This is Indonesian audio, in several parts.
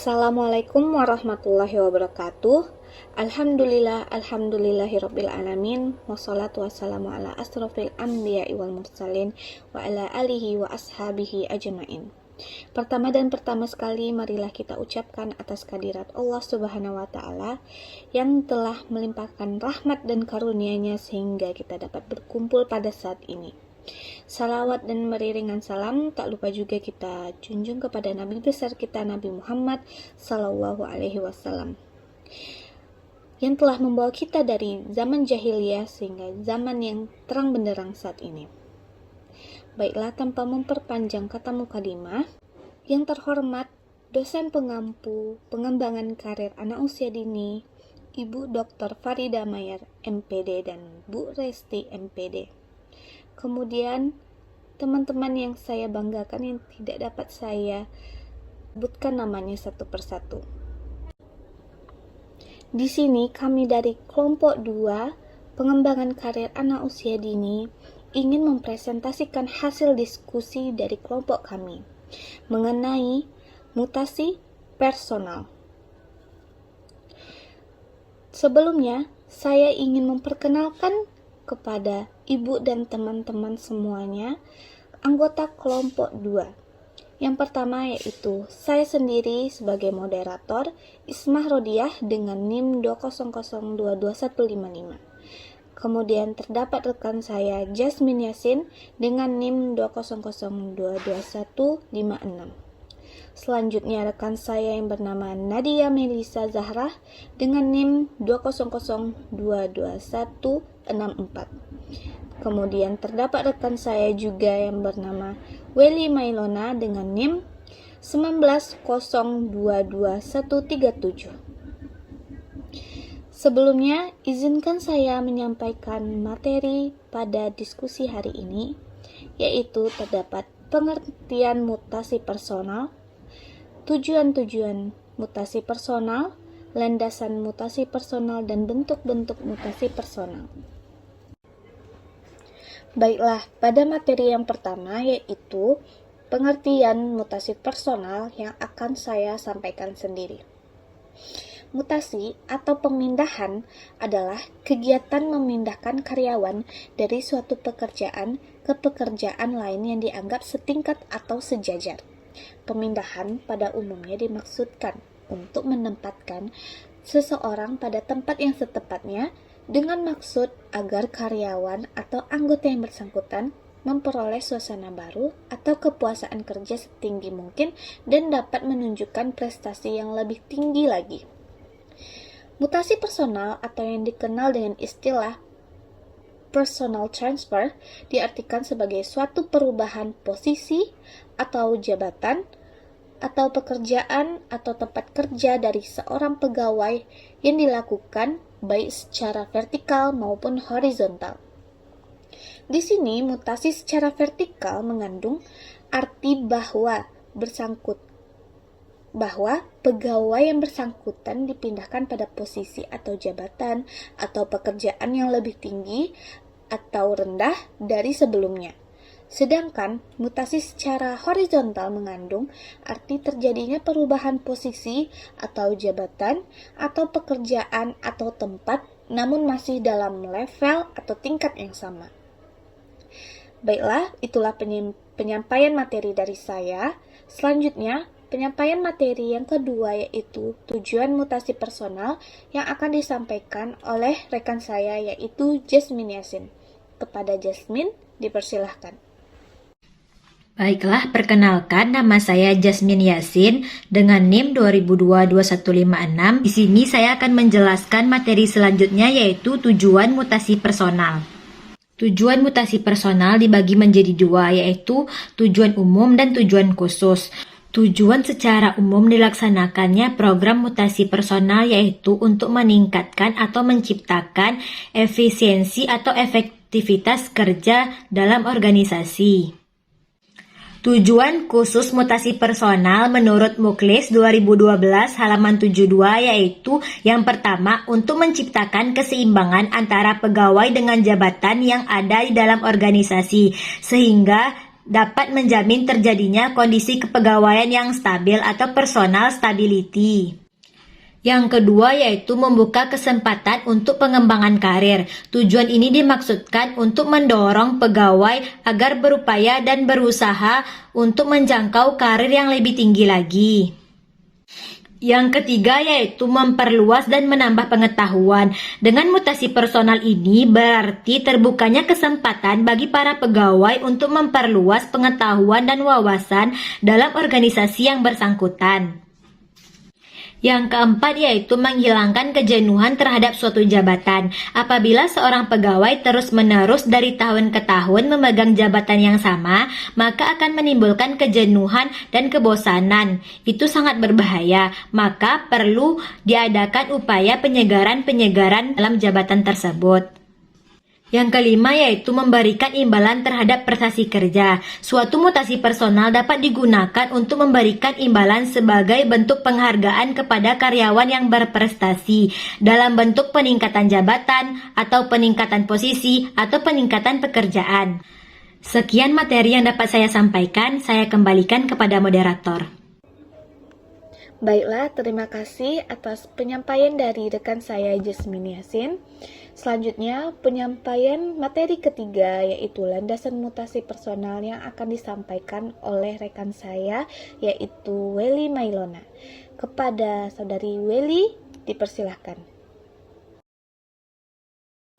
Assalamualaikum warahmatullahi wabarakatuh. Alhamdulillahirabbil alamin. Wassalatu wassalamu ala asrofil anbiya'i wal mursalin wa ala alihi wa ashabihi ajmain. Pertama sekali marilah kita ucapkan atas kehadirat Allah Subhanahu wa taala yang telah melimpahkan rahmat dan karunia-Nya sehingga kita dapat berkumpul pada saat ini. Salawat dan beriringan salam tak lupa juga kita junjung kepada Nabi besar kita Nabi Muhammad Sallallahu Alaihi Wasallam yang telah membawa kita dari zaman jahiliyah sehingga zaman yang terang benderang saat ini. Baiklah, tanpa memperpanjang kata mukadimah, yang terhormat dosen pengampu pengembangan karir anak usia dini Ibu Dr. Farida Mayer MPD dan Bu Resti MPD. Kemudian teman-teman yang saya banggakan yang tidak dapat saya sebutkan namanya satu persatu. Di sini kami dari kelompok 2 pengembangan karir anak usia dini ingin mempresentasikan hasil diskusi dari kelompok kami mengenai mutasi personal. Sebelumnya, saya ingin memperkenalkan kepada ibu dan teman-teman semuanya anggota kelompok 2. Yang pertama yaitu saya sendiri sebagai moderator Ismah Rodiah dengan NIM 200222155. Kemudian terdapat rekan saya Jasmine Yasin dengan NIM 200222156. Selanjutnya rekan saya yang bernama Nadia Melisa Zahra dengan NIM 200222164. Kemudian terdapat rekan saya juga yang bernama Welly Mailona dengan NIM 190222137. Sebelumnya, izinkan saya menyampaikan materi pada diskusi hari ini, yaitu terdapat pengertian mutasi personal, tujuan-tujuan mutasi personal, landasan mutasi personal, dan bentuk-bentuk mutasi personal. Baiklah, pada materi yang pertama yaitu pengertian mutasi personal yang akan saya sampaikan sendiri. Mutasi atau pemindahan adalah kegiatan memindahkan karyawan dari suatu pekerjaan ke pekerjaan lain yang dianggap setingkat atau sejajar. Pemindahan pada umumnya dimaksudkan untuk menempatkan seseorang pada tempat yang setepatnya dengan maksud agar karyawan atau anggota yang bersangkutan memperoleh suasana baru atau kepuasan kerja setinggi mungkin dan dapat menunjukkan prestasi yang lebih tinggi lagi. Mutasi personal atau yang dikenal dengan istilah personal transfer diartikan sebagai suatu perubahan posisi atau jabatan atau pekerjaan atau tempat kerja dari seorang pegawai yang dilakukan baik secara vertikal maupun horizontal. Di sini mutasi secara vertikal mengandung arti bahwa pegawai yang bersangkutan dipindahkan pada posisi atau jabatan atau pekerjaan yang lebih tinggi atau rendah dari sebelumnya. Sedangkan mutasi secara horizontal mengandung arti terjadinya perubahan posisi atau jabatan atau pekerjaan atau tempat namun masih dalam level atau tingkat yang sama. Baiklah, itulah penyampaian materi dari saya. Selanjutnya, penyampaian materi yang kedua yaitu tujuan mutasi personal yang akan disampaikan oleh rekan saya yaitu Jasmine Yasin. Kepada Jasmine, dipersilahkan. Baiklah, perkenalkan nama saya Jasmine Yasin dengan NIM 200222156. Di sini saya akan menjelaskan materi selanjutnya yaitu tujuan mutasi personal. Tujuan mutasi personal dibagi menjadi dua yaitu tujuan umum dan tujuan khusus. Tujuan secara umum dilaksanakannya program mutasi personal yaitu untuk meningkatkan atau menciptakan efisiensi atau efektivitas kerja dalam organisasi. Tujuan khusus mutasi personal menurut Muklis 2012 halaman 72 yaitu yang pertama untuk menciptakan keseimbangan antara pegawai dengan jabatan yang ada di dalam organisasi sehingga dapat menjamin terjadinya kondisi kepegawaian yang stabil atau personal stability. Yang kedua yaitu membuka kesempatan untuk pengembangan karir. Tujuan ini dimaksudkan untuk mendorong pegawai agar berupaya dan berusaha untuk menjangkau karir yang lebih tinggi lagi. Yang ketiga yaitu memperluas dan menambah pengetahuan. Dengan mutasi personal ini berarti terbukanya kesempatan bagi para pegawai untuk memperluas pengetahuan dan wawasan dalam organisasi yang bersangkutan. Yang keempat yaitu menghilangkan kejenuhan terhadap suatu jabatan. Apabila seorang pegawai terus-menerus dari tahun ke tahun memegang jabatan yang sama, maka akan menimbulkan kejenuhan dan kebosanan. Itu sangat berbahaya, maka perlu diadakan upaya penyegaran-penyegaran dalam jabatan tersebut. Yang kelima yaitu memberikan imbalan terhadap prestasi kerja. Suatu mutasi personal dapat digunakan untuk memberikan imbalan sebagai bentuk penghargaan kepada karyawan yang berprestasi dalam bentuk peningkatan jabatan atau peningkatan posisi atau peningkatan pekerjaan. Sekian materi yang dapat saya sampaikan, saya kembalikan kepada moderator. Baiklah, terima kasih atas penyampaian dari rekan saya Jasmine Yasin. Selanjutnya, penyampaian materi ketiga yaitu landasan mutasi personal yang akan disampaikan oleh rekan saya yaitu Welly Mailona. Kepada saudari Welly, dipersilahkan.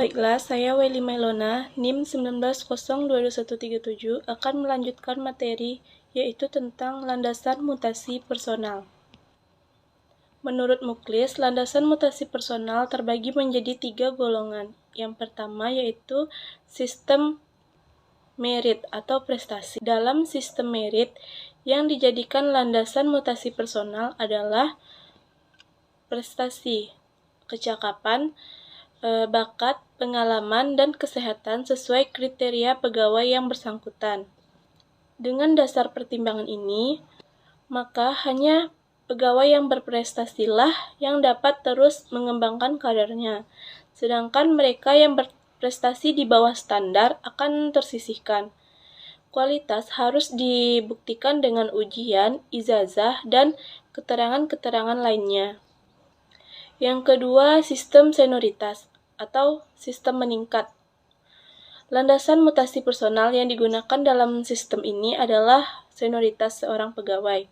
Baiklah, saya Welly Mailona, NIM 19022137 akan melanjutkan materi yaitu tentang landasan mutasi personal. Menurut Muklis, landasan mutasi personal terbagi menjadi 3 golongan. Yang pertama yaitu sistem merit atau prestasi. Dalam sistem merit, yang dijadikan landasan mutasi personal adalah prestasi, kecakapan, bakat, pengalaman, dan kesehatan sesuai kriteria pegawai yang bersangkutan. Dengan dasar pertimbangan ini, maka hanya pegawai yang berprestasilah yang dapat terus mengembangkan karirnya, sedangkan mereka yang berprestasi di bawah standar akan tersisihkan. Kualitas harus dibuktikan dengan ujian, ijazah, dan keterangan-keterangan lainnya. Yang kedua, sistem senioritas atau sistem meningkat. Landasan mutasi personal yang digunakan dalam sistem ini adalah senioritas seorang pegawai.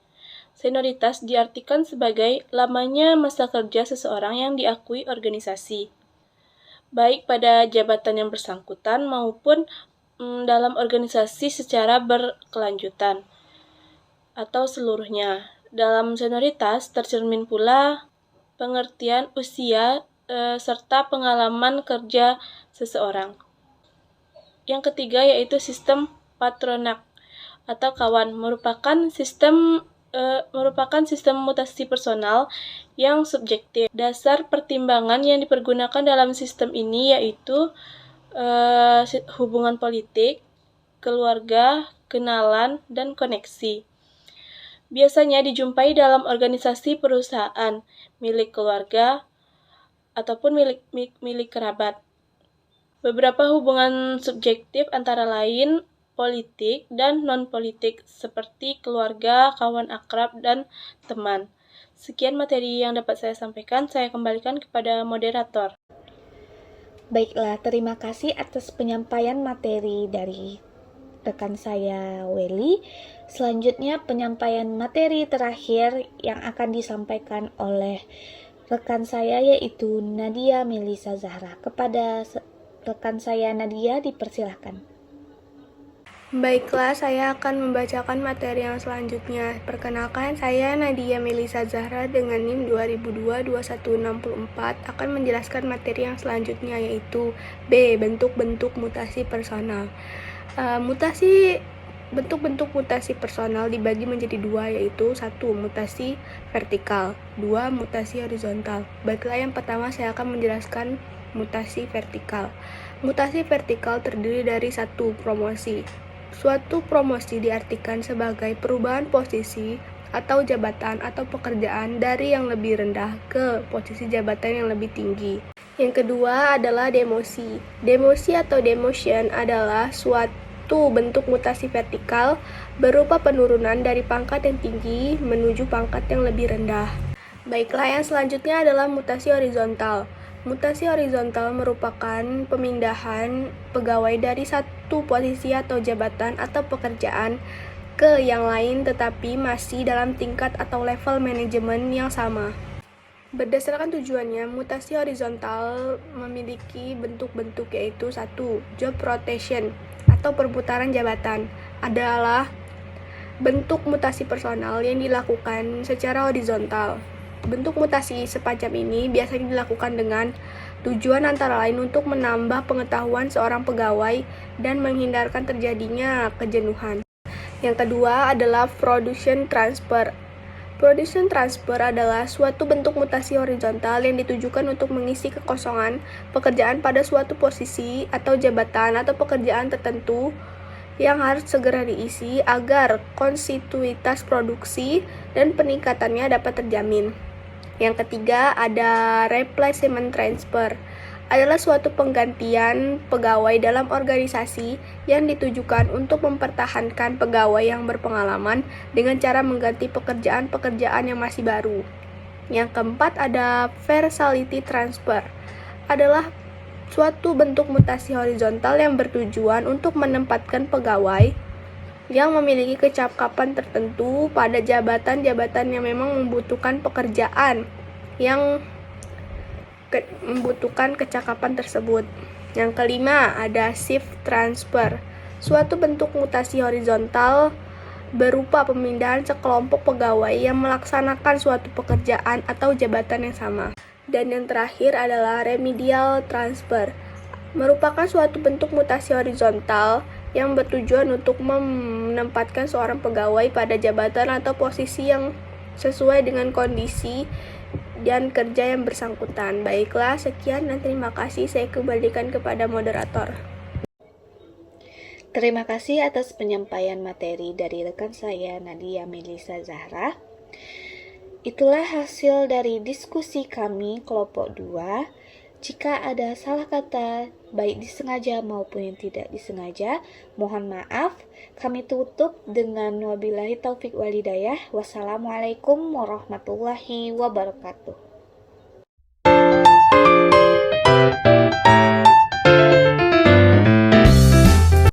Senioritas diartikan sebagai lamanya masa kerja seseorang yang diakui organisasi, baik pada jabatan yang bersangkutan maupun dalam organisasi secara berkelanjutan, atau seluruhnya. Dalam senioritas tercermin pula pengertian usia serta pengalaman kerja seseorang. Yang ketiga yaitu sistem patronak atau kawan, merupakan sistem mutasi personal yang subjektif. Dasar pertimbangan yang dipergunakan dalam sistem ini yaitu hubungan politik, keluarga, kenalan, dan koneksi. Biasanya dijumpai dalam organisasi perusahaan, milik keluarga, ataupun milik kerabat. Beberapa hubungan subjektif antara lain politik dan non-politik seperti keluarga, kawan akrab, dan teman. Sekian materi yang dapat saya sampaikan, saya kembalikan kepada moderator. Baiklah, terima kasih atas penyampaian materi dari rekan saya Welly. Selanjutnya penyampaian materi terakhir yang akan disampaikan oleh rekan saya yaitu Nadia Melisa Zahra. Kepada rekan saya Nadia, dipersilahkan. Baiklah, saya akan membacakan materi yang selanjutnya. Perkenalkan, saya Nadia Melisa Zahra dengan NIM 2022-2164 akan menjelaskan materi yang selanjutnya yaitu B. Bentuk-bentuk mutasi personal. Bentuk-bentuk mutasi personal dibagi menjadi 2 yaitu 1. Mutasi vertikal, 2. Mutasi horizontal. Baiklah, yang pertama saya akan menjelaskan mutasi vertikal. Mutasi vertikal terdiri dari 1. Promosi. Suatu promosi diartikan sebagai perubahan posisi atau jabatan atau pekerjaan dari yang lebih rendah ke posisi jabatan yang lebih tinggi. Yang kedua adalah demosi. Demosi atau demotion adalah Satu, bentuk mutasi vertikal berupa penurunan dari pangkat yang tinggi menuju pangkat yang lebih rendah. Baiklah, yang selanjutnya adalah mutasi horizontal. Mutasi horizontal merupakan pemindahan pegawai dari satu posisi atau jabatan atau pekerjaan ke yang lain tetapi masih dalam tingkat atau level manajemen yang sama. Berdasarkan tujuannya, mutasi horizontal memiliki bentuk-bentuk yaitu 1. Job rotation atau perputaran jabatan adalah bentuk mutasi personal yang dilakukan secara horizontal. Bentuk mutasi semacam ini biasanya dilakukan dengan tujuan antara lain untuk menambah pengetahuan seorang pegawai dan menghindarkan terjadinya kejenuhan. Yang kedua adalah production transfer. Production transfer adalah suatu bentuk mutasi horizontal yang ditujukan untuk mengisi kekosongan pekerjaan pada suatu posisi atau jabatan atau pekerjaan tertentu yang harus segera diisi agar kontinuitas produksi dan peningkatannya dapat terjamin. Yang ketiga ada replacement transfer. Adalah suatu penggantian pegawai dalam organisasi yang ditujukan untuk mempertahankan pegawai yang berpengalaman dengan cara mengganti pekerjaan-pekerjaan yang masih baru. Yang keempat ada versatility transfer. Adalah suatu bentuk mutasi horizontal yang bertujuan untuk menempatkan pegawai yang memiliki kecakapan tertentu pada jabatan-jabatan yang memang membutuhkan pekerjaan yang membutuhkan kecakapan tersebut. Yang kelima ada shift transfer. Suatu bentuk mutasi horizontal berupa pemindahan sekelompok pegawai yang melaksanakan suatu pekerjaan atau jabatan yang sama. Dan yang terakhir adalah remedial transfer. Merupakan suatu bentuk mutasi horizontal yang bertujuan untuk menempatkan seorang pegawai pada jabatan atau posisi yang sesuai dengan kondisi dan kerja yang bersangkutan. Baiklah, sekian dan terima kasih. Saya kembalikan kepada moderator. Terima kasih atas penyampaian materi dari rekan saya Nadia Melisa Zahra. Itulah hasil dari diskusi kami kelompok 2. Jika ada salah kata, baik disengaja maupun yang tidak disengaja, mohon maaf. Kami tutup dengan wabillahi taufik walhidayah. Wassalamualaikum warahmatullahi wabarakatuh.